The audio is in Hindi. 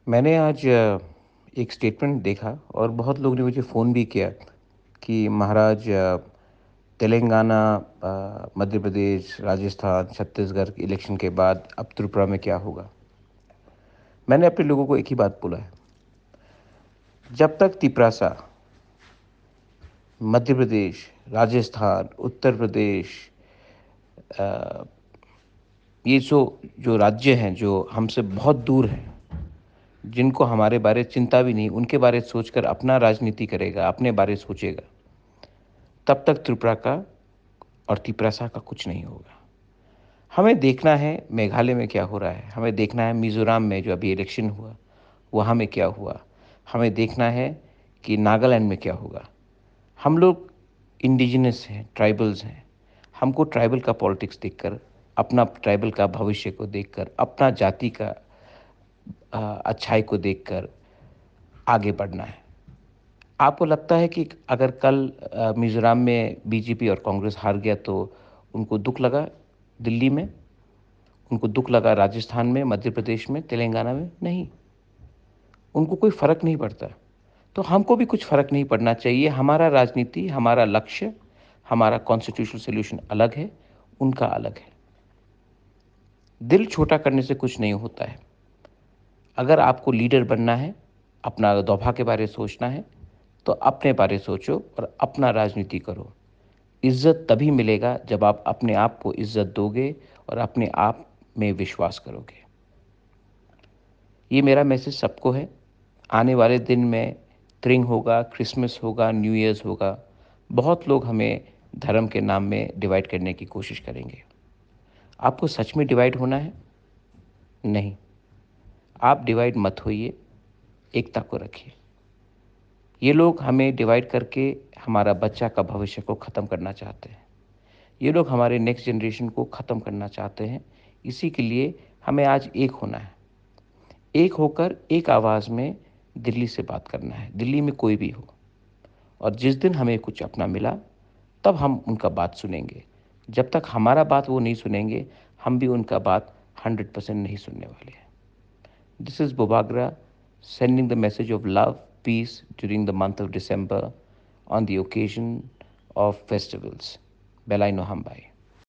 मैंने आज एक स्टेटमेंट देखा और बहुत लोग ने मुझे फ़ोन भी किया कि महाराज तेलंगाना, मध्य प्रदेश, राजस्थान, छत्तीसगढ़ के इलेक्शन के बाद अब त्रिपुरा में क्या होगा? मैंने अपने लोगों को एक ही बात बोला है, जब तक तिपरासा, मध्य प्रदेश, राजस्थान, उत्तर प्रदेश, अ, ये जो राज्य हैं जो हमसे बहुत दूर हैं, जिनको हमारे बारे चिंता भी नहीं, उनके बारे सोचकर अपना राजनीति करेगा, अपने बारे सोचेगा, तब तक त्रिपुरा का और तिपरासा का कुछ नहीं होगा। हमें देखना है मेघालय में क्या हो रहा है, हमें देखना है मिज़ोरम में जो अभी इलेक्शन हुआ, वहाँ में क्या हुआ, हमें देखना है कि नागालैंड में क्या होगा। हम लोग इंडिजिनस हैं, ट्राइबल्स हैं। हमको ट्राइबल का पॉलिटिक्स देखकर, अपना ट्राइबल का भविष्य को देखकर, अपना जाति का अच्छाई को देखकर आगे बढ़ना है। आपको लगता है कि अगर कल मिज़ोरम में बीजेपी और कांग्रेस हार गया तो उनको दुःख लगा दिल्ली में? उनको दुःख लगा राजस्थान में, मध्य प्रदेश में, तेलंगाना में? नहीं, उनको कोई फ़र्क नहीं पड़ता। तो हमको भी कुछ फ़र्क नहीं पड़ना चाहिए। हमारा राजनीति, हमारा लक्ष्य, हमारा कॉन्स्टिट्यूशनल सॉल्यूशन अलग है, उनका अलग है। दिल छोटा करने से कुछ नहीं होता है। अगर आपको लीडर बनना है, अपना दोभा के बारे सोचना है, तो अपने बारे सोचो और अपना राजनीति करो। इज़्ज़त तभी मिलेगा जब आप अपने आप को इज़्ज़त दोगे और अपने आप में विश्वास करोगे। ये मेरा मैसेज सबको है। आने वाले दिन में त्रिंग होगा, क्रिसमस होगा, न्यू ईयर्स होगा। बहुत लोग हमें धर्म के नाम में डिवाइड करने की कोशिश करेंगे। आपको सच में डिवाइड होना है? नहीं। आप डिवाइड मत होइए, एकता को रखिए। ये लोग हमें डिवाइड करके हमारा बच्चा का भविष्य को ख़त्म करना चाहते हैं। ये लोग हमारे नेक्स्ट जनरेशन को ख़त्म करना चाहते हैं। इसी के लिए हमें आज एक होना है। एक होकर एक आवाज़ में दिल्ली से बात करना है, दिल्ली में कोई भी हो। और जिस दिन हमें कुछ अपना मिला, तब हम उनका बात सुनेंगे। जब तक हमारा बात वो नहीं सुनेंगे, हम भी उनका बात 100% नहीं सुनने वाले हैं। This is Bobagra sending the message of love, peace during the month of December on the occasion of festivals. Belai no Hambai.